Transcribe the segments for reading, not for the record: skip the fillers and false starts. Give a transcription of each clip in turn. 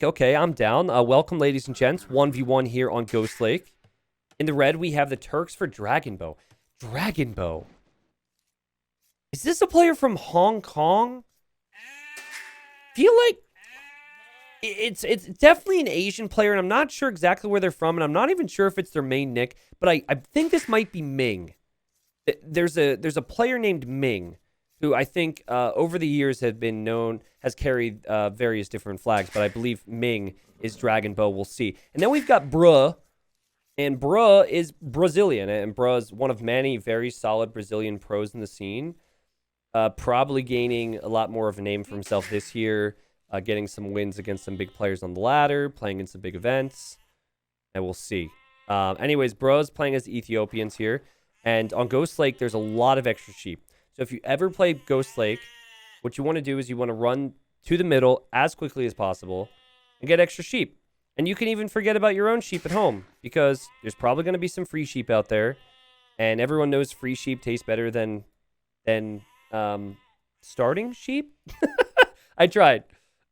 Okay, I'm down. Welcome, ladies and gents. 1v1 here on Ghost Lake. In the red, we have the Turks for Dragon Bow. Dragon Bow. Is this a player from Hong Kong? Feel like it's definitely an Asian player, and I'm not sure exactly where they're from, and I'm not even sure if it's their main nick, but I think this might be Ming. There's a player named Ming who I think over the years has carried various different flags, but I believe Ming is Dragon Bow. We'll see. And then we've got Bruh, and Bruh is Brazilian, and Bruh is one of many very solid Brazilian pros in the scene. Probably gaining a lot more of a name for himself this year, getting some wins against some big players on the ladder, playing in some big events, and we'll see. Anyways, Bruh's playing as Ethiopians here, and on Ghost Lake, there's a lot of extra sheep. So if you ever play Ghost Lake, what you want to do is you want to run to the middle as quickly as possible and get extra sheep. And you can even forget about your own sheep at home because there's probably going to be some free sheep out there. And everyone knows free sheep taste better than starting sheep. I tried.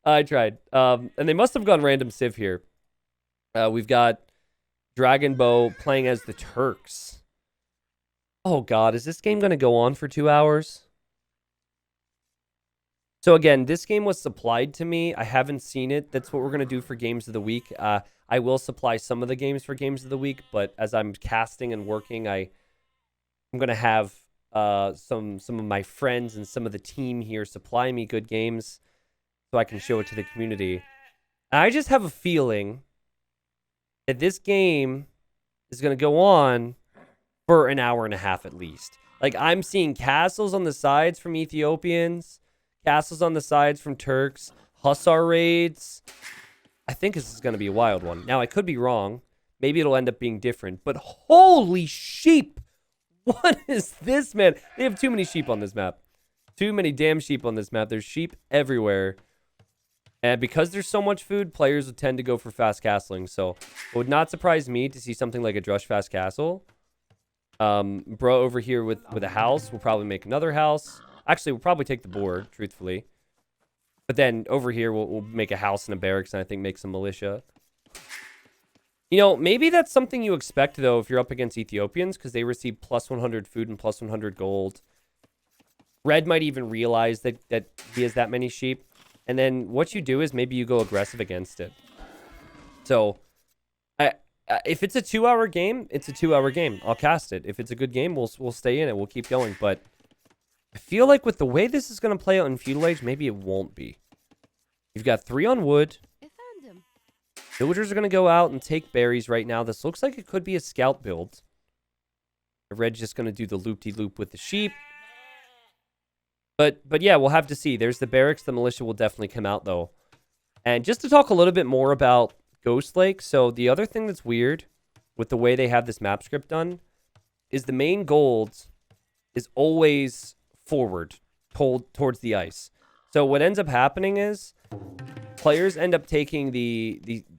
And they must have gone random civ here. We've got Dragon Bow playing as the Turks. Oh, God, is this game going to go on for 2 hours? So, again, this game was supplied to me. I haven't seen it. That's what we're going to do for Games of the Week. I will supply some of the games for Games of the Week, but as I'm casting and working, I'm going to have some of my friends and some of the team here supply me good games so I can show it to the community. I just have a feeling that this game is going to go on for an hour and a half at least. Like, I'm seeing castles on the sides from Ethiopians, castles on the sides from Turks, hussar raids. I think this is going to be a wild one. Now, I could be wrong. Maybe it'll end up being different. But holy sheep! What is this, man? They have too many sheep on this map. Too many damn sheep on this map. There's sheep everywhere. And because there's so much food, players would tend to go for fast castling. So it would not surprise me to see something like a Drush fast castle. Bro over here with a house. We'll probably make another house. Actually, we'll probably take the board, truthfully. But then over here, we'll make a house and a barracks, and I think make some militia. You know, maybe that's something you expect, though, if you're up against Ethiopians, because they receive plus 100 food and plus 100 gold. Red might even realize that he has that many sheep. And then what you do is maybe you go aggressive against it. So, if it's a 2-hour game, it's a 2-hour game. I'll cast it. If it's a good game, we'll stay in it. We'll keep going. But I feel like with the way this is going to play out in Feudal Age, maybe it won't be. You've got 3 on wood. Villagers are going to go out and take berries right now. This looks like it could be a scout build. The red's just going to do the loop-de-loop with the sheep. But yeah, we'll have to see. There's the barracks. The militia will definitely come out, though. And just to talk a little bit more about Ghost Lake. So the other thing that's weird with the way they have this map script done is the main gold is always forward, towards the ice. So what ends up happening is players end up taking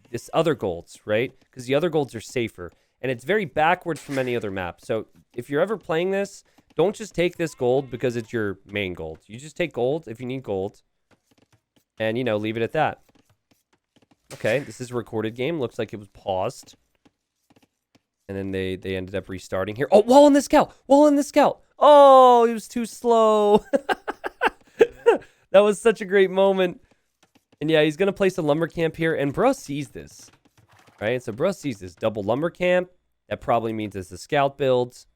this other golds, right? Because the other golds are safer. And it's very backwards from any other map. So if you're ever playing this, don't just take this gold because it's your main gold. You just take gold if you need gold. And, you know, leave it at that. Okay, this is a recorded game. Looks like it was paused. And then they ended up restarting here. Oh, wall in the scout! Wall in the scout! Oh, he was too slow. That was such a great moment. And yeah, he's going to place a lumber camp here. And bro sees this. Right? So bro sees this double lumber camp. That probably means it's the scout builds.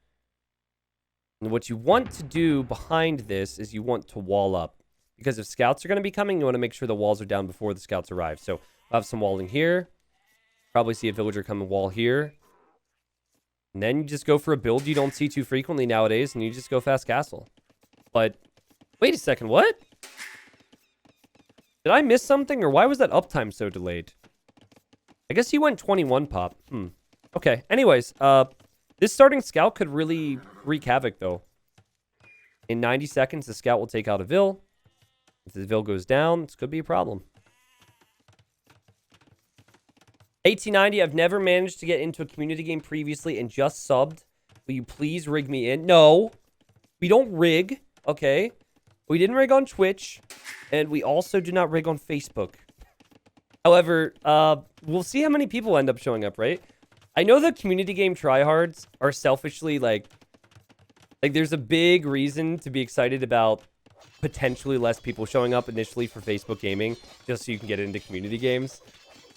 And what you want to do behind this is you want to wall up. Because if scouts are going to be coming, you want to make sure the walls are down before the scouts arrive. So we'll have some walling here. Probably see a villager come and wall here. And then you just go for a build you don't see too frequently nowadays, and you just go fast castle. But, wait a second, what? Did I miss something, or why was that uptime so delayed? I guess he went 21 pop. Okay, anyways, this starting scout could really wreak havoc, though. In 90 seconds, the scout will take out a Vil. If the Vil goes down, this could be a problem. 1890, I've never managed to get into a community game previously and just subbed. Will you please rig me in? No, we don't rig, okay? We didn't rig on Twitch, and we also do not rig on Facebook. However, we'll see how many people end up showing up, right? I know the community game tryhards are selfishly like there's a big reason to be excited about potentially less people showing up initially for Facebook gaming, just so you can get into community games.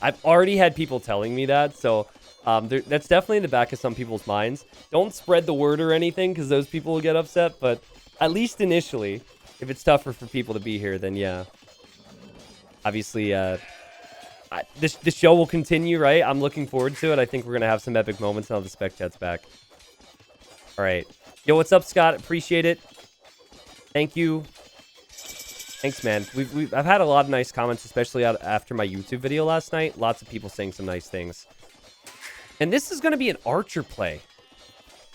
I've already had people telling me that, so that's definitely in the back of some people's minds. Don't spread the word or anything, because those people will get upset, but at least initially, if it's tougher for people to be here, then yeah. Obviously, the show will continue, right? I'm looking forward to it. I think we're going to have some epic moments now the spec chat's back. All right. Yo, what's up, Scott? Appreciate it. Thank you. Thanks, man. I've had a lot of nice comments, especially after my YouTube video last night. Lots of people saying some nice things. And this is going to be an Archer play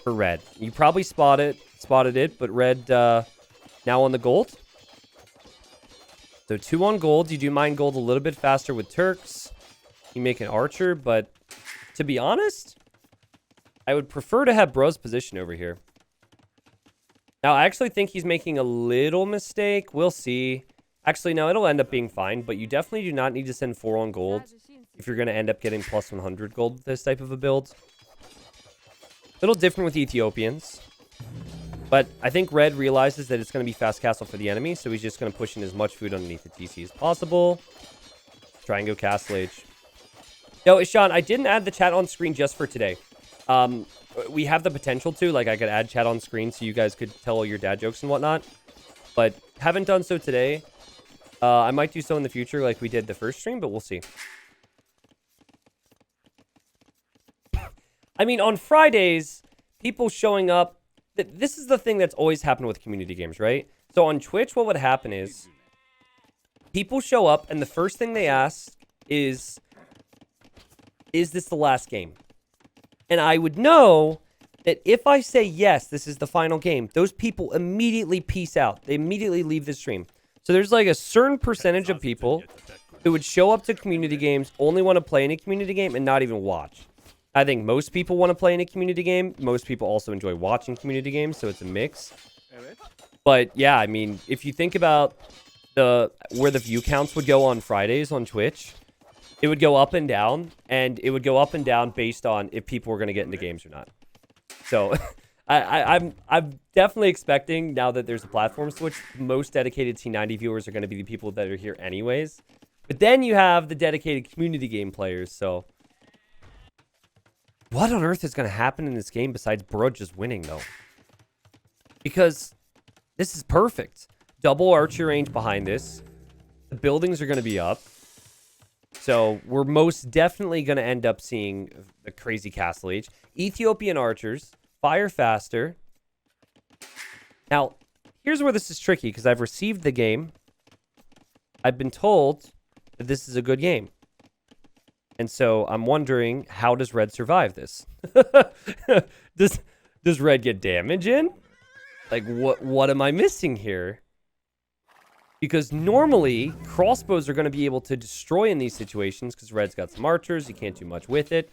for Red. You probably spotted it, but Red now on the gold. So 2 on gold. You do mine gold a little bit faster with Turks. You make an Archer, but to be honest, I would prefer to have Bro's position over here. Now, I actually think he's making a little mistake. We'll see. Actually, no, it'll end up being fine, but you definitely do not need to send 4 on gold if you're going to end up getting plus 100 gold with this type of a build. A little different with Ethiopians, but I think Red realizes that it's going to be fast castle for the enemy, so he's just going to push in as much food underneath the TC as possible. Try and go Castle Age. Yo, Ishan, I didn't add the chat on screen just for today. We have the potential to, like, I could add chat on screen so you guys could tell all your dad jokes and whatnot, but haven't done so today. I might do so in the future like we did the first stream, but we'll see. I mean, on Fridays, people showing up, this is the thing that's always happened with community games, right? So on Twitch, what would happen is people show up and the first thing they ask is this the last game? And I would know that if I say, yes, this is the final game, those people immediately peace out. They immediately leave the stream. So there's like a certain percentage of people who would show up to community games, only want to play in a community game, and not even watch. I think most people want to play in a community game. Most people also enjoy watching community games, so it's a mix. But yeah, I mean, if you think about where the view counts would go on Fridays on Twitch, it would go up and down, and it would go up and down based on if people were going to get into games or not. So I'm definitely expecting, now that there's a platform switch, most dedicated T90 viewers are going to be the people that are here anyways. But then you have the dedicated community game players, so what on earth is going to happen in this game besides Bro just winning, though? Because this is perfect. Double archer range behind this. The buildings are going to be up. So we're most definitely going to end up seeing a crazy Castle Age. Ethiopian archers. Fire faster. Now, here's where this is tricky, because I've received the game. I've been told that this is a good game. And so I'm wondering, how does Red survive this? Does Red get damage in? Like, what am I missing here? Because normally, crossbows are going to be able to destroy in these situations, because Red's got some archers. He can't do much with it.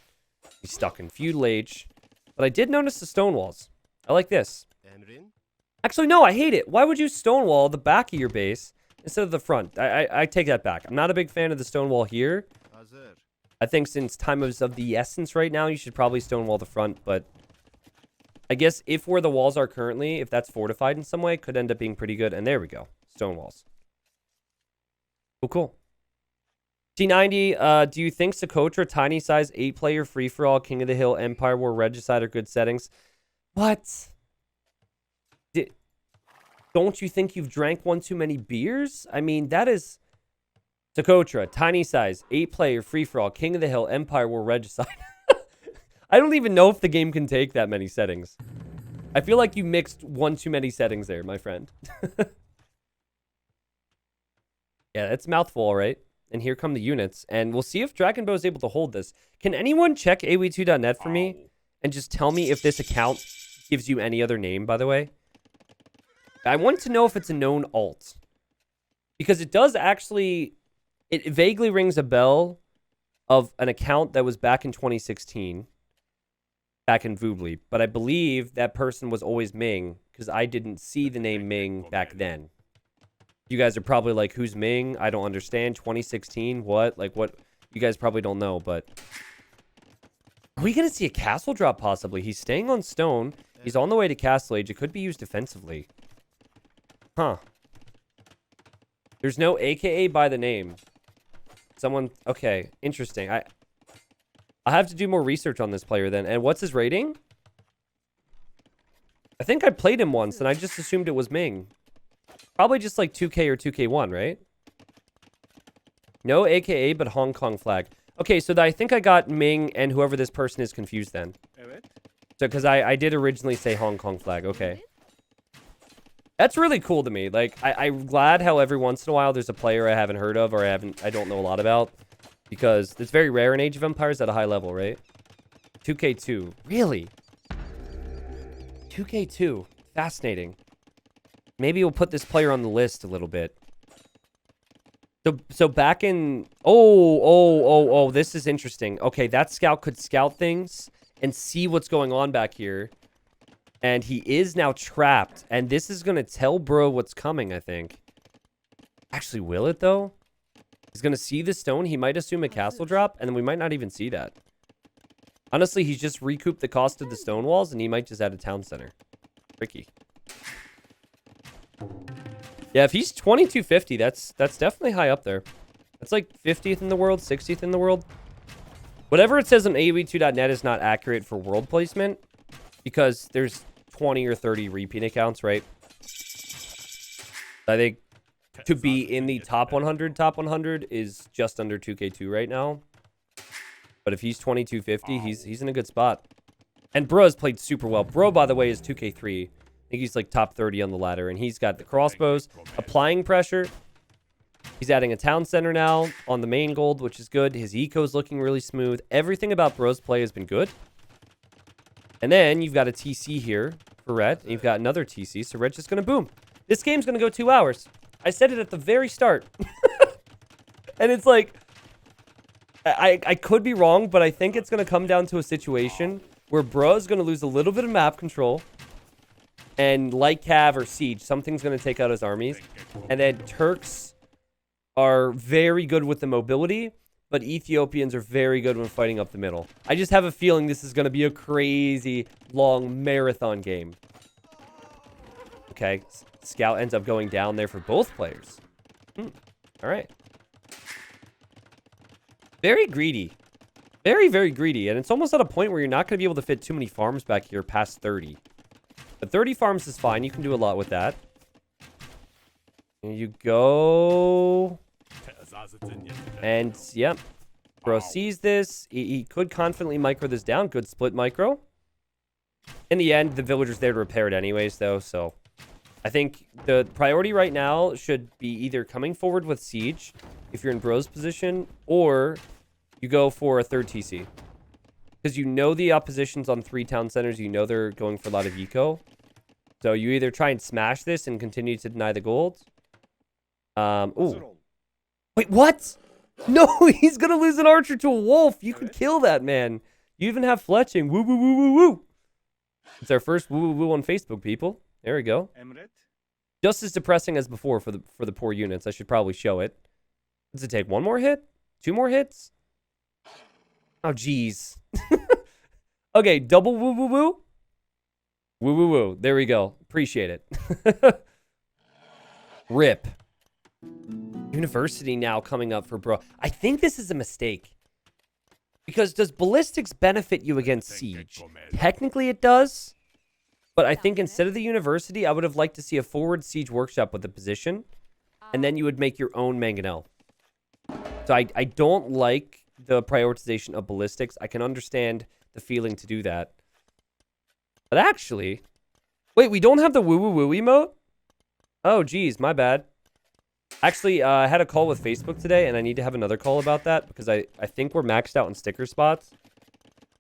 He's stuck in feudal age. But I did notice the stone walls. I like this. Actually, no, I hate it. Why would you stonewall the back of your base instead of the front? I take that back. I'm not a big fan of the stonewall here. I think since time is of the essence right now, you should probably stonewall the front. But I guess if where the walls are currently, if that's fortified in some way, it could end up being pretty good. And there we go. Stone walls. Oh, cool. T90, do you think Socotra, tiny size, 8-player, free-for-all, King of the Hill, Empire War, Regicide are good settings? What? Don't you think you've drank one too many beers? I mean, that is... Socotra, tiny size, 8-player, free-for-all, King of the Hill, Empire War, Regicide. I don't even know if the game can take that many settings. I feel like you mixed one too many settings there, my friend. Yeah, it's mouthful, all right. And here come the units. And we'll see if Dragon Bow is able to hold this. Can anyone check awe2.net for me? And just tell me if this account gives you any other name, by the way. I want to know if it's a known alt. Because it does actually... It vaguely rings a bell of an account that was back in 2016. Back in Voobly. But I believe that person was always Ming. Because I didn't see the name Ming back then. You guys are probably like, who's Ming? I don't understand. 2016? What? Like, what You guys probably don't know, but... Are we going to see a castle drop, possibly? He's staying on stone. He's on the way to Castle Age. It could be used defensively. Huh. There's no AKA by the name. Someone... Okay, interesting. I have to do more research on this player then. And what's his rating? I think I played him once, and I just assumed it was Ming. Probably just like 2K or 2K1, right? No AKA, but Hong Kong flag. Okay, so I think I got Ming and whoever this person is confused then. So, because I did originally say Hong Kong flag. Okay. That's really cool to me. Like, I'm glad how every once in a while there's a player I haven't heard of or I don't know a lot about. Because it's very rare in Age of Empires at a high level, right? 2K2. Really? 2K2. Fascinating. Maybe we'll put this player on the list a little bit. So back in... Oh, this is interesting. Okay, that scout could scout things and see what's going on back here. And he is now trapped. And this is going to tell bro what's coming, I think. Actually, will it, though? He's going to see the stone. He might assume a castle drop, and then we might not even see that. Honestly, he's just recouped the cost of the stone walls, and he might just add a town center. Tricky. Yeah, if he's 2250, that's definitely high up there. That's like 50th in the world, 60th in the world. Whatever it says on AoE2.net is not accurate for world placement because there's 20 or 30 repeat accounts, right? I think to be in the top 100 is just under 2K2 right now. But if he's 2250, he's in a good spot. And Bro has played super well. Bro, by the way, is 2K3. I think he's like top 30 on the ladder. And he's got the crossbows, applying pressure. He's adding a town center now on the main gold, which is good. His eco's looking really smooth. Everything about Bro's play has been good. And then you've got a TC here for Red. And you've got another TC. So Red's just going to boom. This game's going to go 2 hours. I said it at the very start. And it's like... I could be wrong, but I think it's going to come down to a situation where Bro's going to lose a little bit of map control. And like Cav or Siege, something's going to take out his armies. And then Turks are very good with the mobility, but Ethiopians are very good when fighting up the middle. I just have a feeling this is going to be a crazy long marathon game. Okay, Scout ends up going down there for both players. All right. Very greedy. Very, very greedy. And it's almost at a point where you're not going to be able to fit too many farms back here past 30. But 30 farms is fine. You can do a lot with that. Here you go. And, yep. Bro sees this. He could confidently micro this down. Good split micro. In the end, the villager's there to repair it anyways, though. So, I think the priority right now should be either coming forward with Siege, if you're in Bro's position, or you go for a third TC. Because you know the opposition's on 3 town centers. You know they're going for a lot of eco. So you either try and smash this and continue to deny the gold. Ooh. Wait, what? No, he's going to lose an archer to a wolf. You could kill that, man. You even have fletching. Woo, woo, woo, woo, woo. It's our first woo, woo, woo on Facebook, people. There we go. Just as depressing as before for the poor units. I should probably show it. Does it take 1 more hit? 2 more hits? Oh, jeez. Okay, double woo woo woo. Woo woo woo. There we go. Appreciate it. Rip. University now coming up for Bro. I think this is a mistake. Because does ballistics benefit you against siege? Technically it does. But I think instead of the university, I would have liked to see a forward siege workshop with a position. And then you would make your own mangonel. So I don't like the prioritization of ballistics. I can understand the feeling to do that. But actually... Wait, we don't have the woo-woo-woo emote? Oh, geez, my bad. Actually, I had a call with Facebook today, and I need to have another call about that, because I think we're maxed out on sticker spots.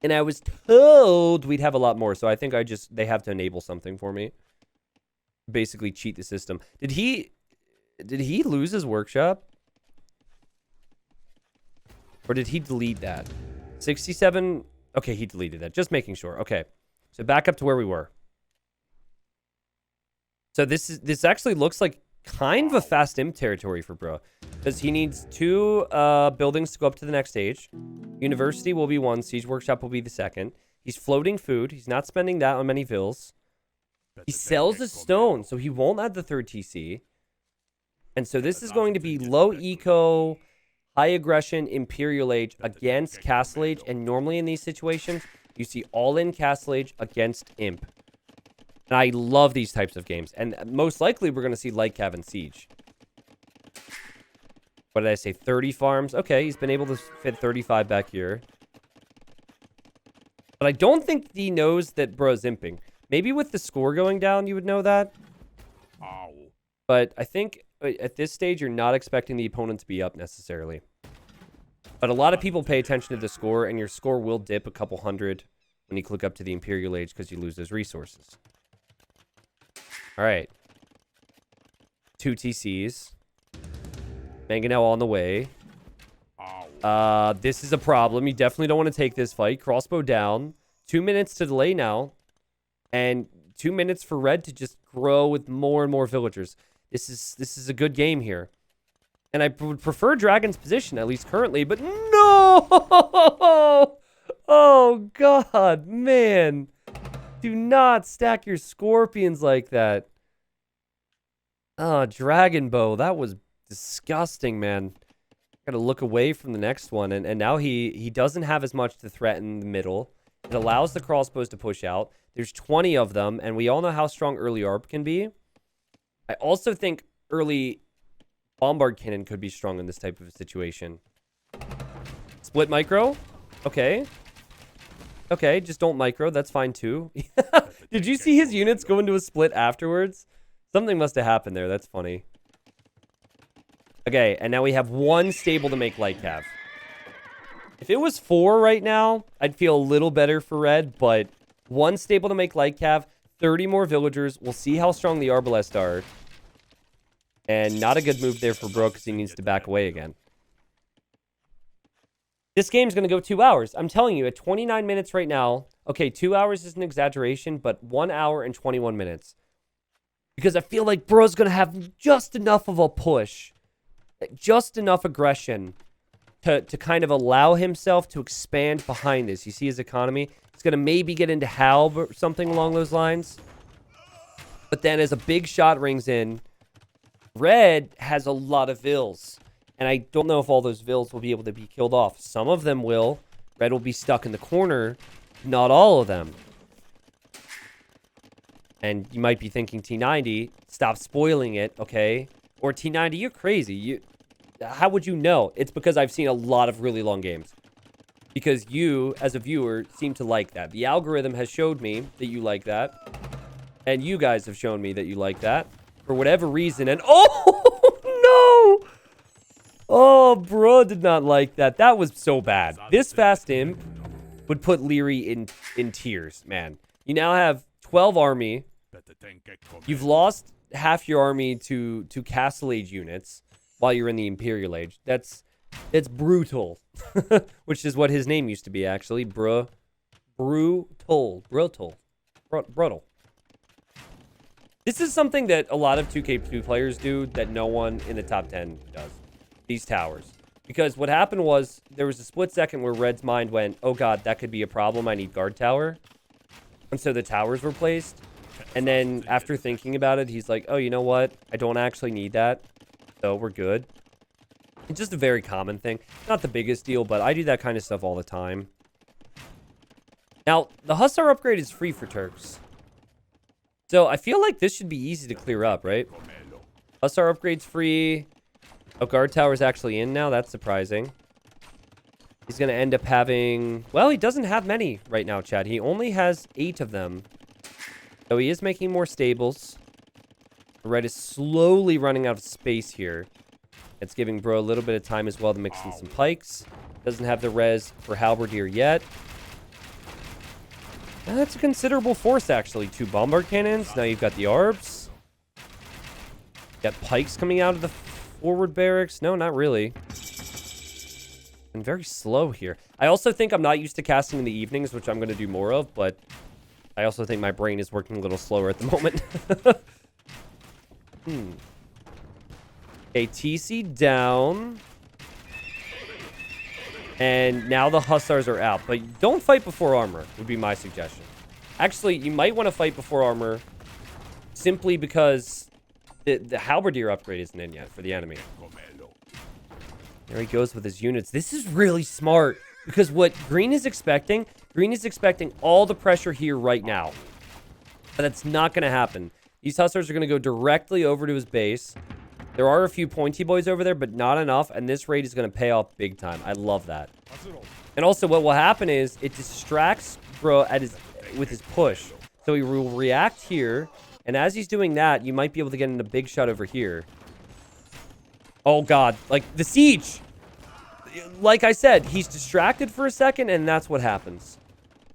And I was told we'd have a lot more, so I think they have to enable something for me. Basically cheat the system. Did he lose his workshop? Or did he delete that? 67... Okay, he deleted that. Just making sure. Okay. So back up to where we were. So this actually looks like kind of a fast imp territory for bro. Because he needs 2 buildings to go up to the next stage. University will be 1. Siege Workshop will be the 2nd. He's floating food. He's not spending that on many vills. He sells his stone, so he won't add the 3rd TC. And so this is going to be low eco, high aggression, Imperial Age against Castle Age. And normally in these situations, you see all-in Castle Age against Imp. And I love these types of games. And most likely we're going to see Light Cav and Siege. What did I say? 30 farms? Okay, he's been able to fit 35 back here. But I don't think he knows that bro's imping. Maybe with the score going down, you would know that. But I think at this stage, you're not expecting the opponent to be up necessarily. But a lot of people pay attention to the score, and your score will dip a couple hundred when you click up to the Imperial Age because you lose those resources. All right. 2 TCs. Mangonel on the way. This is a problem. You definitely don't want to take this fight. Crossbow down. 2 minutes to delay now. And 2 minutes for red to just grow with more and more villagers. This is a good game here. And I would prefer Dragon's position, at least currently, but no! Oh, God, man. Do not stack your scorpions like that. Oh, Dragon Bow. That was disgusting, man. Gotta look away from the next one. And now he doesn't have as much to threaten the middle. It allows the crossbows to push out. There's 20 of them, and we all know how strong early ARP can be. I also think early Bombard Cannon could be strong in this type of a situation. Split micro? Okay. Okay, just don't micro. That's fine, too. Did you see his units go into a split afterwards? Something must have happened there. That's funny. Okay, and now we have 1 stable to make Light Cav. If it was 4 right now, I'd feel a little better for red, but 1 stable to make Light Cav, 30 more villagers. We'll see how strong the Arbalest are. And not a good move there for bro because he needs to back away again. This game's going to go 2 hours. I'm telling you, at 29 minutes right now. Okay, 2 hours is an exaggeration, but 1 hour and 21 minutes. Because I feel like bro's going to have just enough of a push. Just enough aggression to kind of allow himself to expand behind this. You see his economy? He's going to maybe get into Halb or something along those lines. But then as a big shot rings in, red has a lot of vills. And I don't know if all those vills will be able to be killed off. Some of them will. Red will be stuck in the corner. Not all of them. And you might be thinking, T90, stop spoiling it, okay? Or T90, you're crazy. How would you know? It's because I've seen a lot of really long games. Because you, as a viewer, seem to like that. The algorithm has showed me that you like that. And you guys have shown me that you like that. For whatever reason. And oh, no! Oh, bro did not like that. That was so bad. This fast imp would put Leary in tears, man. You now have 12 army. You've lost half your army to Castle Age units while you're in the Imperial Age. It's brutal. Which is what his name used to be, actually. Brutal. This is something that a lot of 2K2 players do that no one in the top 10 does. These towers. Because what happened was, there was a split second where Red's mind went, oh god, that could be a problem, I need guard tower. And so the towers were placed. And then after thinking about it, he's like, oh, you know what? I don't actually need that. So we're good. It's just a very common thing. Not the biggest deal, but I do that kind of stuff all the time. Now, the Hussar upgrade is free for Turks. So I feel like this should be easy to clear up, right? Hussar upgrade's free. Oh, guard tower's actually in now. That's surprising. He's going to end up having... Well, he doesn't have many right now, Chad. He only has 8 of them. So he is making more stables. Red is slowly running out of space here. It's giving bro a little bit of time as well to mix in some pikes. Doesn't have the res for Halberdier yet. That's a considerable force, actually. 2 bombard cannons. Now you've got the Arbs. Got pikes coming out of the forward barracks. No, not really. And very slow here. I also think I'm not used to casting in the evenings, which I'm going to do more of, but I also think my brain is working a little slower at the moment. Okay, TC down. And now the Hussars are out. But don't fight before armor, would be my suggestion. Actually, you might want to fight before armor simply because the halberdier upgrade isn't in yet for the enemy. There he goes with his units. This is really smart because what green is expecting all the pressure here right now. But that's not going to happen. These Hussars are going to go directly over to his base. There are a few pointy boys over there, but not enough. And this raid is going to pay off big time. I love that. And also what will happen is it distracts Bro with his push. So he will react here. And as he's doing that, you might be able to get in a big shot over here. Oh, God. Like, the siege. Like I said, he's distracted for a second, and that's what happens.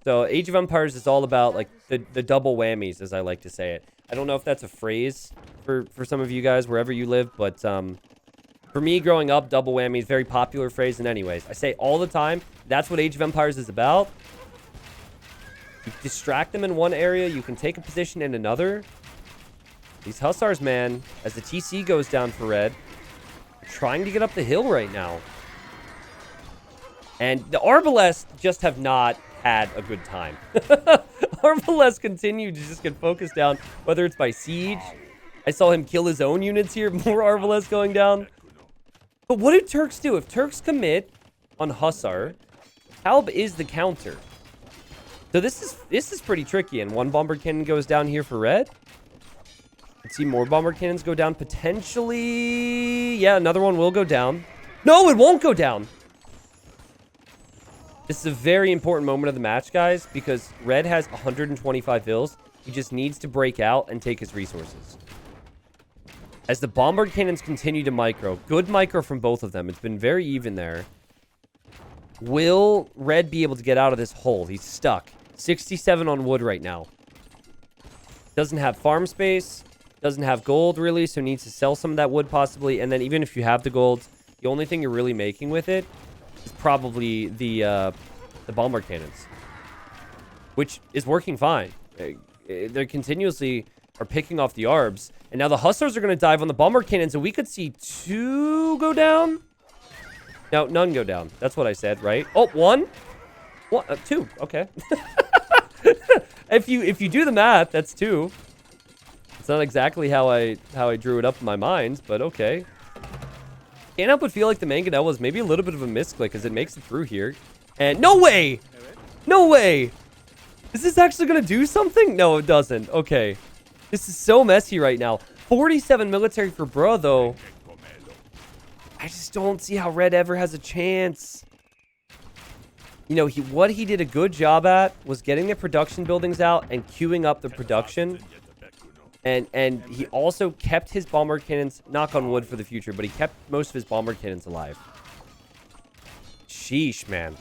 So, Age of Empires is all about, like, the double whammies, as I like to say it. I don't know if that's a phrase for some of you guys, wherever you live, but for me, growing up, double whammy is a very popular phrase. And anyways, I say all the time, that's what Age of Empires is about. You distract them in one area, you can take a position in another. These Hussars, man, as the TC goes down for red, trying to get up the hill right now. And the Arbalest just have not had a good time. Arbalest continue to just get focused down, whether it's by siege. I saw him kill his own units here. More Arbalest going down. But what do Turks do? If Turks commit on Hussar, Halb is the counter. So this is pretty tricky. And one bomber cannon goes down here for red. Let's see more bomber cannons go down potentially. Yeah, another one will go down. No, it won't go down. This is a very important moment of the match, guys, because red has 125 vills. He just needs to break out and take his resources. As the bomber cannons continue to micro, good micro from both of them. It's been very even there. Will red be able to get out of this hole? He's stuck. 67 on wood right now. Doesn't have farm space. Doesn't have gold, really, so needs to sell some of that wood, possibly. And then even if you have the gold, the only thing you're really making with it is probably the bomber cannons, which is working fine. They continuously are picking off the arbs. And now the Hussars are going to dive on the bomber cannons, and we could see 2 go down. No, none go down. That's what I said, right? Oh, 1? 2. Okay. If you do the math, that's 2. It's not exactly how I drew it up in my mind, but okay. Can't help but feel like the Mangonel was maybe a little bit of a misclick as it makes it through here. And no way! No way! Is this actually going to do something? No, it doesn't. Okay. This is so messy right now. 47 military for Bro, though. I just don't see how red ever has a chance. You know, what he did a good job at was getting the production buildings out and queuing up the production. And he also kept his bomber cannons, knock on wood for the future, but he kept most of his bomber cannons alive. Sheesh, man.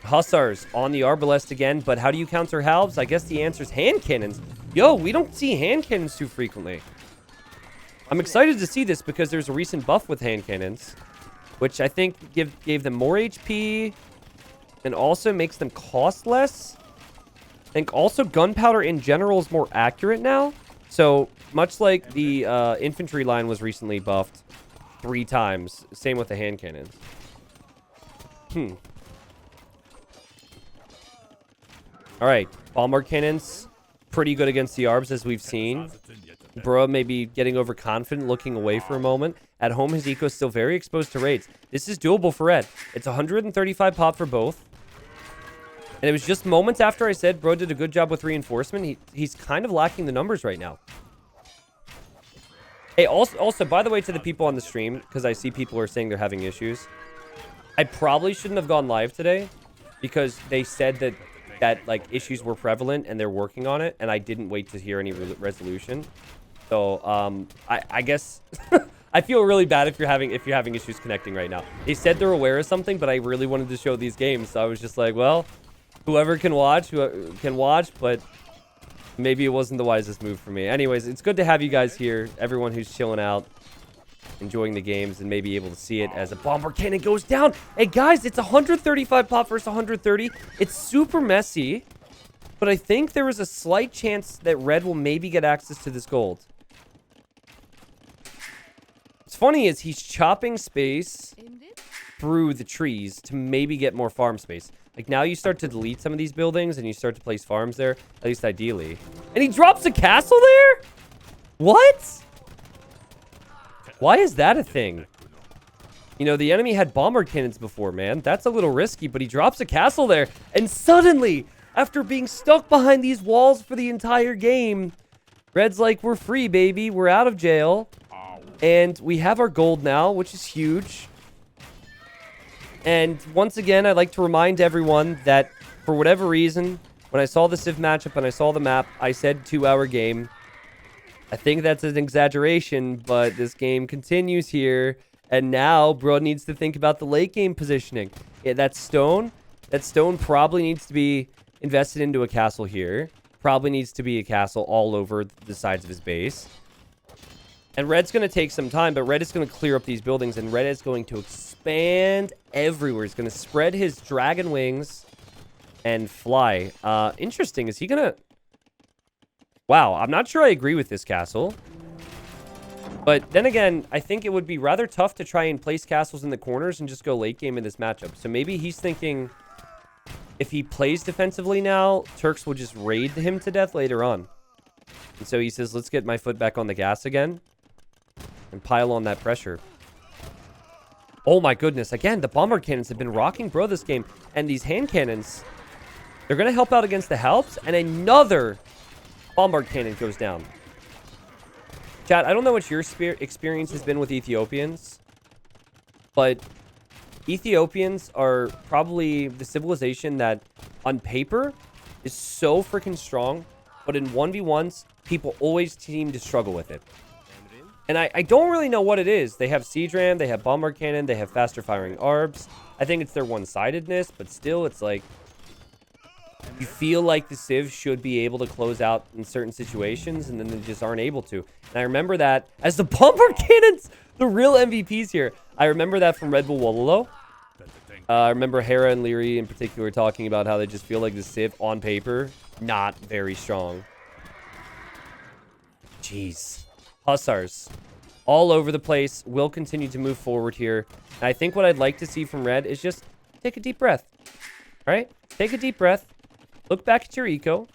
Hussars on the Arbalest again, but how do you counter Halbs? I guess the answer is hand cannons. Yo, we don't see hand cannons too frequently. I'm excited to see this because there's a recent buff with hand cannons, which I think gave them more HP and also makes them cost less. I think also gunpowder in general is more accurate now. So much like the infantry line was recently buffed 3 times. Same with the hand cannons. All right. Bomber cannons. Pretty good against the Arbs as we've seen. Bro maybe getting overconfident, looking away for a moment. At home, his eco is still very exposed to raids. This is doable for red. It's 135 pop for both. And it was just moments after I said Bro did a good job with reinforcement. He's kind of lacking the numbers right now. Hey, also, by the way, to the people on the stream, because I see people are saying they're having issues. I probably shouldn't have gone live today because they said that like issues were prevalent and they're working on it, and I didn't wait to hear any resolution. So I guess I feel really bad if you're having issues connecting right now. They said they're aware of something, but I really wanted to show these games, so I was just like, well, whoever can watch, but maybe it wasn't the wisest move for me. Anyways, it's good to have you guys here, everyone who's chilling out, enjoying the games, and maybe able to see it as a bomber cannon goes down. Hey guys, it's 135 pop versus 130. It's super messy, but I think there is a slight chance that red will maybe get access to this gold. funny is he's chopping space through the trees to maybe get more farm space. Like, now you start to delete some of these buildings and you start to place farms there, at least ideally. And he drops a castle there? What? Why is that a thing? You know, the enemy had bomber cannons before, man. That's a little risky, but he drops a castle there. And suddenly, after being stuck behind these walls for the entire game, Red's like, we're free, baby. We're out of jail. And we have our gold now, which is huge. And once again, I'd like to remind everyone that for whatever reason, when I saw the Civ matchup and I saw the map, I said 2-hour game. I think that's an exaggeration, but this game continues here. And now, bro needs to think about the late game positioning. Yeah, that stone probably needs to be invested into a castle here. Probably needs to be a castle all over the sides of his base. And Red's going to take some time, but Red is going to clear up these buildings, and Red is going to expand everywhere. He's going to spread his dragon wings and fly. Interesting. Is he going to... Wow, I'm not sure I agree with this castle. But then again, I think it would be rather tough to try and place castles in the corners and just go late game in this matchup. So maybe he's thinking if he plays defensively now, Turks will just raid him to death later on. And so he says, let's get my foot back on the gas again and pile on that pressure. Oh my goodness. Again, the bomber cannons have been rocking bro this game. And these hand cannons, they're going to help out against the helps. And another bombard cannon goes down. Chat, I don't know what your experience has been with Ethiopians, but Ethiopians are probably the civilization that on paper is so freaking strong, but in 1v1s, people always seem to struggle with it. And I don't really know what it is. They have siege ram, they have bombard cannon, they have faster firing arbs. I think it's their one-sidedness, but still it's like you feel like the Civ should be able to close out in certain situations, and then they just aren't able to. And I remember that as the bombard cannons, the real MVPs here. I remember that from Red Bull Wololo. I remember Hera and Leary in particular talking about how they just feel like the Civ on paper, not very strong. Jeez. Hussars. All over the place. Will continue to move forward here. And I think what I'd like to see from Red is just take a deep breath. All right? Take a deep breath. Look back at your eco.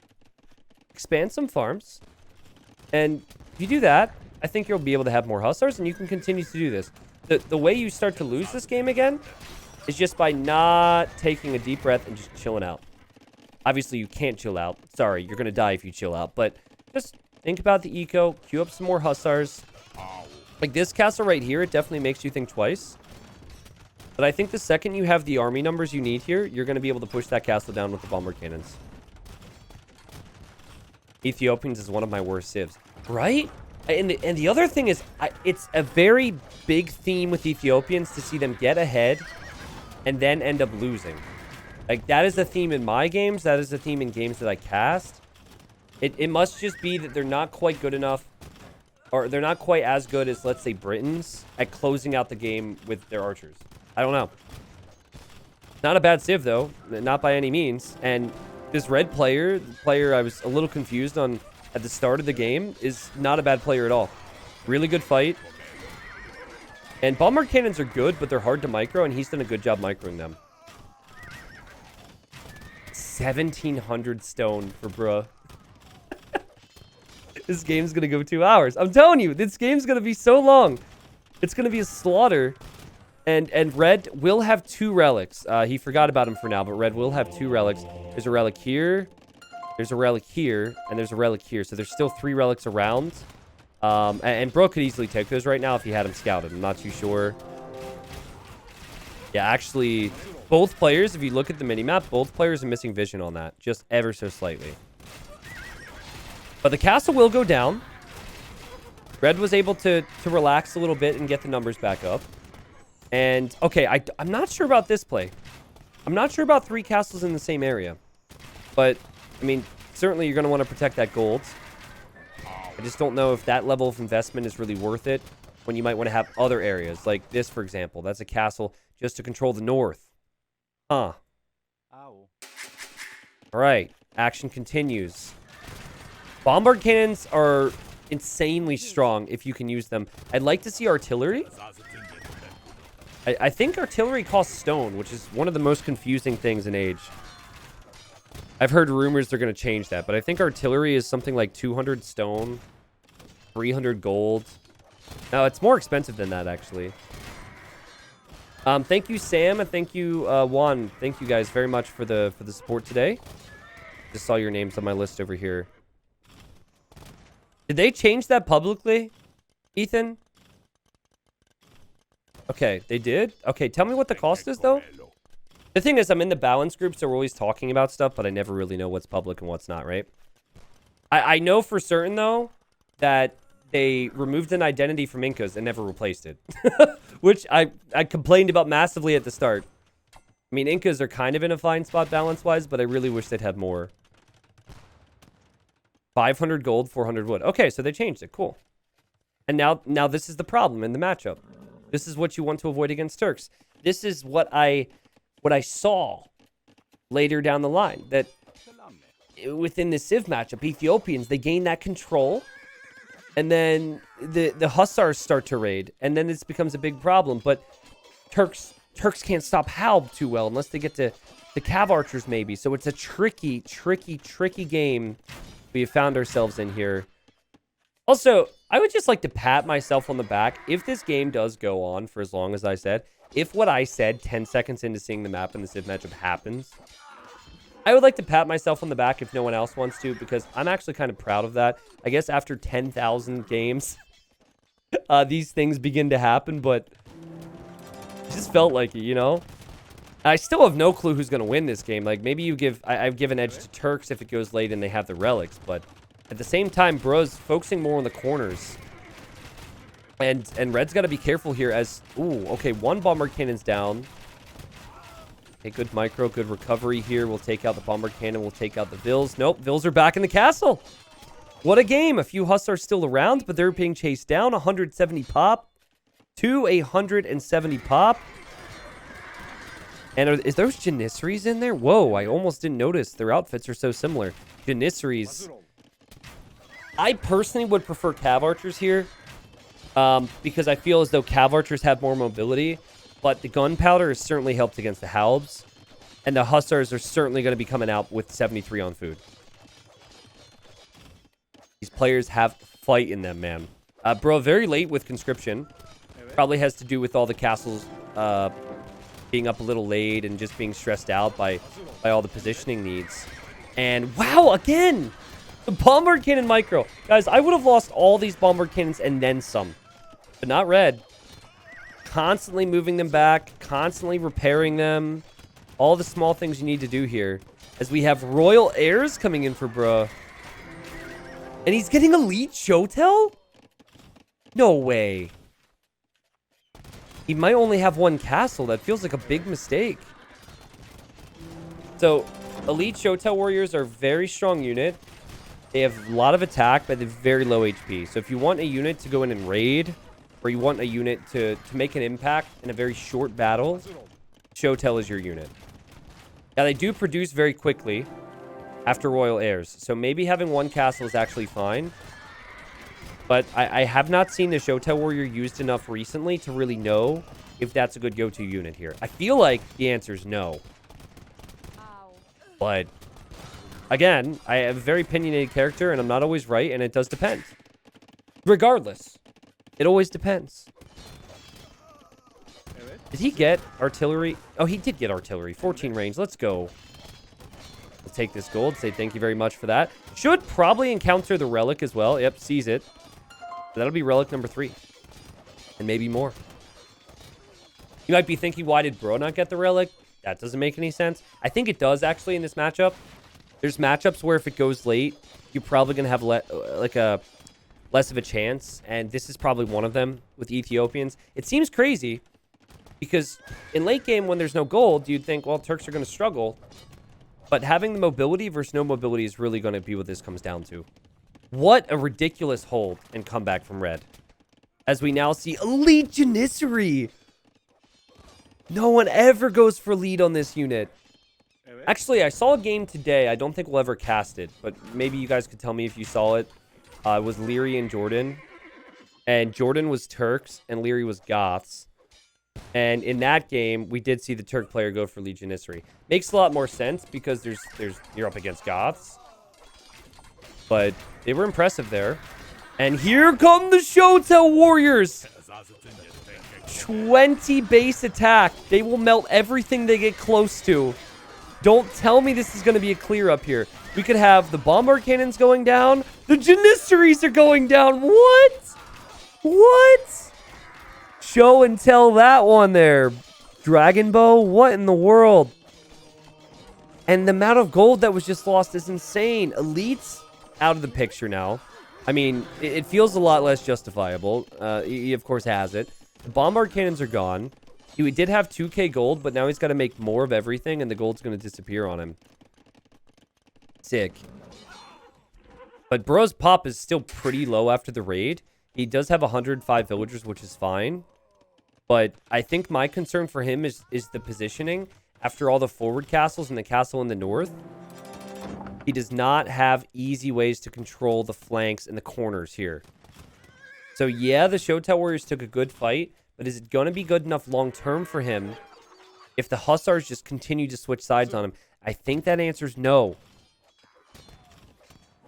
Expand some farms. And if you do that, I think you'll be able to have more Hussars, and you can continue to do this. The way you start to lose this game again is just by not taking a deep breath and just chilling out. Obviously, you can't chill out. Sorry, you're going to die if you chill out. But just think about the eco. Queue up some more Hussars. Like this castle right here, it definitely makes you think twice. But I think the second you have the army numbers you need here, you're going to be able to push that castle down with the bomber cannons. Ethiopians is one of my worst civs. Right? And the other thing is, it's a very big theme with Ethiopians to see them get ahead and then end up losing. Like, that is a theme in my games. That is a theme in games that I cast. It must just be that they're not quite good enough, or they're not quite as good as, let's say, Britons at closing out the game with their archers. I don't know. Not a bad civ, though. Not by any means. And this red player, the player I was a little confused on at the start of the game, is not a bad player at all. Really good fight. And bombard cannons are good, but they're hard to micro, and he's done a good job microing them. 1,700 stone for bruh. This game's gonna go 2 hours. I'm telling you, this game's gonna be so long. It's gonna be a slaughter. And Red will have 2 relics. He forgot about him for now, but Red will have 2 relics. There's a relic here. There's a relic here. And there's a relic here. So there's still 3 relics around. And Bro could easily take those right now if he had him scouted. I'm not too sure. Yeah, actually, both players, if you look at the minimap, both players are missing vision on that. Just ever so slightly. But the castle will go down. Red was able to relax a little bit and get the numbers back up. And, okay, I'm not sure about this play. I'm not sure about 3 castles in the same area. But, I mean, certainly you're going to want to protect that gold. I just don't know if that level of investment is really worth it when you might want to have other areas. Like this, for example. That's a castle just to control the north. Huh. All right. Action continues. Bombard cannons are insanely strong if you can use them. I'd like to see artillery. I think artillery costs stone, which is one of the most confusing things in Age. I've heard rumors they're going to change that, but I think artillery is something like 200 stone, 300 gold. No, it's more expensive than that, actually. Thank you, Sam, and thank you, Juan. Thank you guys very much for the support today. Just saw your names on my list over here. Did they change that publicly, Ethan? Okay, they did? Okay, tell me what the cost is, though. The thing is, I'm in the balance group, so we're always talking about stuff, but I never really know what's public and what's not, right? I know for certain, though, that they removed an identity from Incas and never replaced it. Which I complained about massively at the start. I mean, Incas are kind of in a fine spot balance-wise, but I really wish they'd have more. 500 gold, 400 wood. Okay, so they changed it. Cool. And now this is the problem in the matchup. This is what you want to avoid against Turks. This is what I saw later down the line. That within the Civ matchup, Ethiopians, they gain that control. And then the Hussars start to raid. And then this becomes a big problem. But Turks can't stop Halb too well unless they get to the Cav Archers maybe. So it's a tricky game we have found ourselves in here. Also, I would just like to pat myself on the back. If this game does go on for as long as I said, if what I said 10 seconds into seeing the map in the Civ matchup happens, I would like to pat myself on the back if no one else wants to, because I'm actually kind of proud of that. I guess after 10,000 games, these things begin to happen, but it just felt like it, you know? I still have no clue who's going to win this game. Like, maybe I've given edge to Turks if it goes late and they have the relics, but at the same time, bro's focusing more on the corners. And Red's got to be careful here as... Ooh, okay, one bomber cannon's down. Okay, good micro, good recovery here. We'll take out the bomber cannon. We'll take out the Vils. Nope, Vils are back in the castle. What a game. A few Hussars still around, but they're being chased down. 170 pop to 170 pop. And is those Janissaries in there? Whoa, I almost didn't notice. Their outfits are so similar. Janissaries. I personally would prefer Cav Archers here. Because I feel as though Cav Archers have more mobility. But the gunpowder has certainly helped against the Halbs. And the Hussars are certainly going to be coming out with 73 on food. These players have fight in them, man. Bro, very late with conscription. Probably has to do with all the castles being up a little late and just being stressed out by all the positioning needs. And wow, again! The bombard cannon micro. Guys, I would have lost all these bombard cannons and then some. But not Red. Constantly moving them back. Constantly repairing them. All the small things you need to do here. As we have royal heirs coming in for bruh. And he's getting elite Shotel? No way. He might only have one castle. That feels like a big mistake. So, elite Shotel warriors are a very strong unit. They have a lot of attack, but they're very low HP. So if you want a unit to go in and raid, or you want a unit to make an impact in a very short battle, Shotel is your unit. Now, they do produce very quickly after royal heirs. So maybe having one castle is actually fine. But I have not seen the Shotel warrior used enough recently to really know if that's a good go-to unit here. I feel like the answer is no. But again, I have a very opinionated character, and I'm not always right, and it does depend. Regardless, it always depends. Did he get artillery? Oh, he did get artillery. 14 range. Let's go. We'll take this gold. Say thank you very much for that. Should probably encounter the relic as well. Yep, sees it. That'll be relic number 3. And maybe more. You might be thinking, why did bro not get the relic? That doesn't make any sense. I think it does, actually, in this matchup. There's matchups where if it goes late, you're probably going to have less of a chance. And this is probably one of them with Ethiopians. It seems crazy because in late game, when there's no gold, you'd think, well, Turks are going to struggle. But having the mobility versus no mobility is really going to be what this comes down to. What a ridiculous hold and comeback from Red. As we now see elite Janissary. No one ever goes for lead on this unit. Actually, I saw a game today. I don't think we'll ever cast it, but maybe you guys could tell me if you saw it. was Leary and Jordan. And Jordan was Turks, and Leary was Goths. And in that game, we did see the Turk player go for Legionissary. Makes a lot more sense because you're up against Goths. But they were impressive there. And here come the Shotel Warriors. 20 base attack. They will melt everything they get close to. Don't tell me this is going to be a clear up here. We could have the bombard cannons going down. The Janissaries are going down. What? What? Show and tell that one there. Dragon Bow? What in the world? And the amount of gold that was just lost is insane. Elite's out of the picture now. I mean, it feels a lot less justifiable. He, of course, has it. The bombard cannons are gone. He did have 2k gold, but now he's got to make more of everything, and the gold's going to disappear on him. Sick. But Bro's pop is still pretty low after the raid. He does have 105 villagers, which is fine. But I think my concern for him is the positioning. After all the forward castles and the castle in the north, he does not have easy ways to control the flanks and the corners here. So yeah, the Shotel Warriors took a good fight, but is it going to be good enough long-term for him if the Hussars just continue to switch sides on him? I think that answer's no.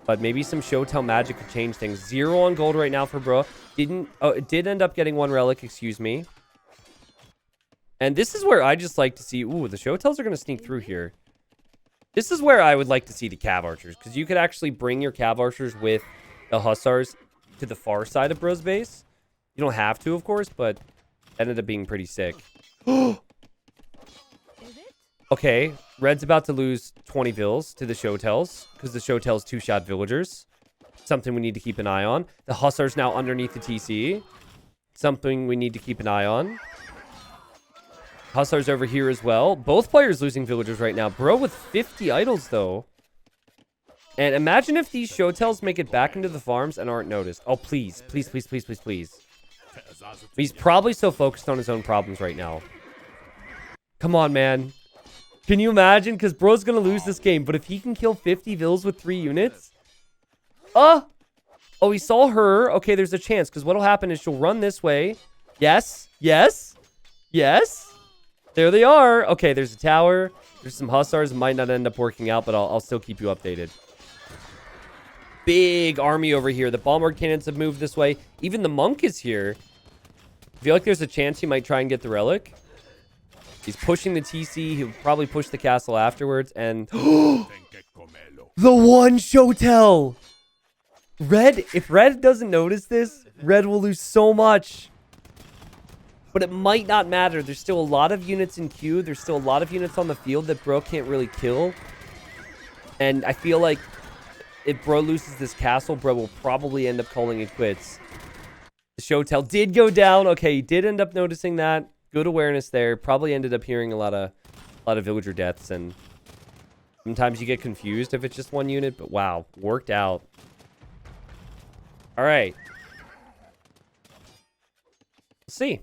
But maybe some Shotel magic could change things. 0 on gold right now for Bro. It did end up getting 1 relic, excuse me. And this is where I just like to see... Ooh, the Shotels are going to sneak through here. This is where I would like to see the Cav Archers. Because you could actually bring your Cav Archers with the Hussars to the far side of Bro's base. You don't have to, of course, but ended up being pretty sick. Okay, Red's about to lose 20 vills to the Shotels because the Shotels two-shot villagers. Something we need to keep an eye on. The Hussars now underneath the TC. Something we need to keep an eye on. Hussars over here as well. Both players losing villagers right now. Bro with 50 idols, though. And imagine if these Shotels make it back into the farms and aren't noticed. Oh, please. Please, please, please, please, please. He's probably so focused on his own problems right now. Come on, man. Can you imagine? Because Bro's going to lose this game. But if he can kill 50 vills with 3 units... Oh, he saw her. Okay, there's a chance. Because what'll happen is she'll run this way. Yes. Yes. Yes. There they are. Okay, there's a tower. There's some Hussars. Might not end up working out, but I'll still keep you updated. Big army over here. The bombard cannons have moved this way. Even the monk is here. I feel like there's a chance he might try and get the relic. He's pushing the TC. He'll probably push the castle afterwards. And the one Shotel. Red, if Red doesn't notice this, Red will lose so much. But it might not matter. There's still a lot of units in queue. There's still a lot of units on the field that Bro can't really kill. And I feel like if Bro loses this castle, Bro will probably end up calling it quits. The Shotel did go down. Okay, he did end up noticing that. Good awareness there. Probably ended up hearing a lot of villager deaths. And sometimes you get confused if it's just one unit. But wow, worked out. All right. Let's see.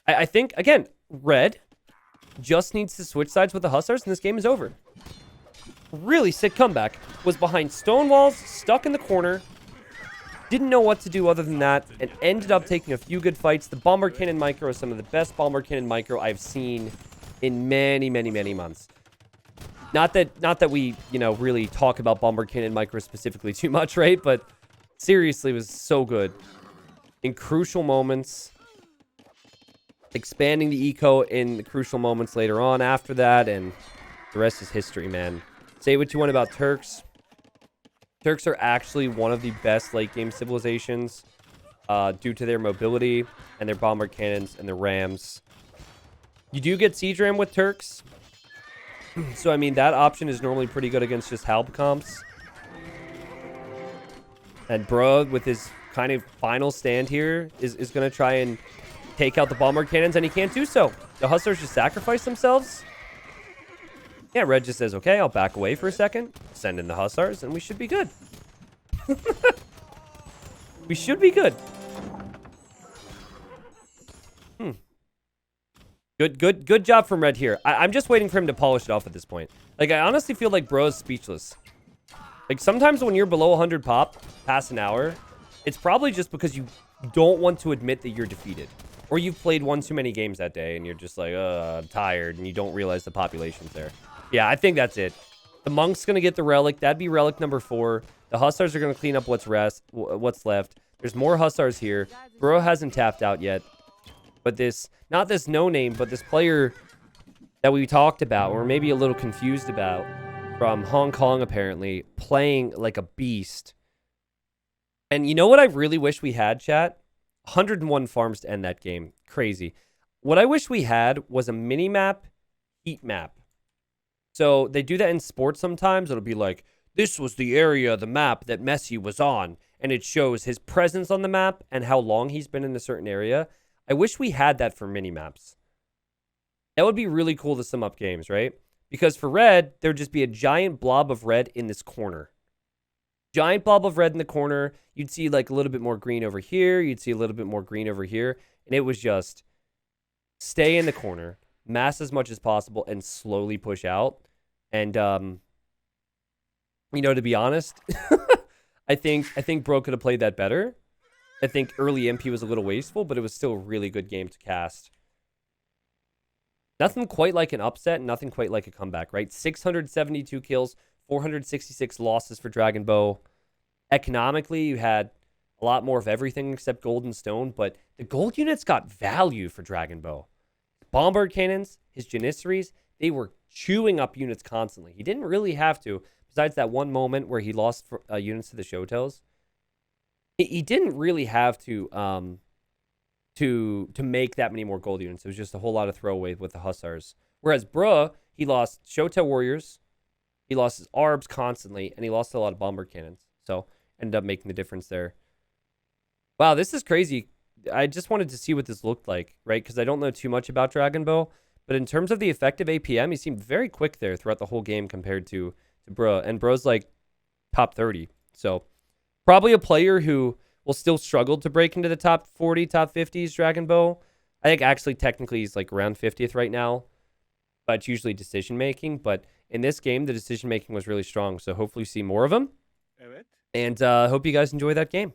I think, again, Red just needs to switch sides with the Hussars, and this game is over. Really sick comeback. Was behind stone walls, stuck in the corner. Didn't know what to do other than that, and ended up taking a few good fights. The bombard cannon micro is some of the best bombard cannon micro I've seen in many, many, many months. Not that we, really talk about bombard cannon micro specifically too much, right? But seriously, it was so good. In crucial moments. Expanding the eco in the crucial moments later on after that, and the rest is history, man. Say what you want about Turks. Turks are actually one of the best late-game civilizations due to their mobility and their bombard cannons and their rams. You do get siege ram with Turks. So, I mean, that option is normally pretty good against just Halb comps. And Bro, with his kind of final stand here, is going to try and take out the bombard cannons, and he can't do so. The Hussars just sacrifice themselves. Yeah, Red just says, okay, I'll back away for a second, send in the Hussars, and we should be good. We should be good. Good job from Red here. I'm just waiting for him to polish it off at this point. Like, I honestly feel like Bro is speechless. Like, sometimes when you're below 100 pop, past an hour, It's probably just because you don't want to admit that you're defeated. Or you've played one too many games that day and you're just like, I'm tired, and you don't realize the population's there. Yeah, I think that's it. The Monk's going to get the Relic. That'd be Relic number 4. The Hussars are going to clean up what's left. There's more Hussars here. Bro hasn't tapped out yet. But this, not this no-name, but this player that we talked about, or maybe a little confused about, from Hong Kong apparently, playing like a beast. And you know what I really wish we had, chat? 101 farms to end that game. Crazy. What I wish we had was a mini-map, heat map. So they do that in sports sometimes. It'll be like, this was the area of the map that Messi was on. And it shows his presence on the map and how long he's been in a certain area. I wish we had that for mini-maps. That would be really cool to sum up games, right? Because for red, there would just be a giant blob of red in this corner. Giant blob of red in the corner. You'd see like a little bit more green over here. You'd see a little bit more green over here. And it was just stay in the corner, mass as much as possible, and slowly push out. And, you know, to be honest, I think Bro could have played that better. I think early MP was a little wasteful, but it was still a really good game to cast. Nothing quite like an upset, nothing quite like a comeback, right? 672 kills, 466 losses for Dragon Bow. Economically, you had a lot more of everything except gold and stone, but the gold units got value for Dragon Bow. Bombard cannons, his Janissaries, they were chewing up units constantly. He didn't really have to, besides that one moment where he lost units to the Shotos. He didn't really have to make that many more gold units. It was just a whole lot of throwaway with the Hussars. Whereas Bruh, he lost Shoto Warriors, he lost his Arbs constantly, and he lost a lot of Bombard cannons. So ended up making the difference there. Wow, this is crazy. I just wanted to see what this looked like, right? Because I don't know too much about Dragon Ball. But in terms of the effective APM, he seemed very quick there throughout the whole game compared to Bruh. And Bruh's like top 30. So probably a player who will still struggle to break into the top 40, top 50s Dragon Ball. I think actually technically he's like around 50th right now. But it's usually decision making. But in this game, the decision making was really strong. So hopefully we see more of him. And hope you guys enjoy that game.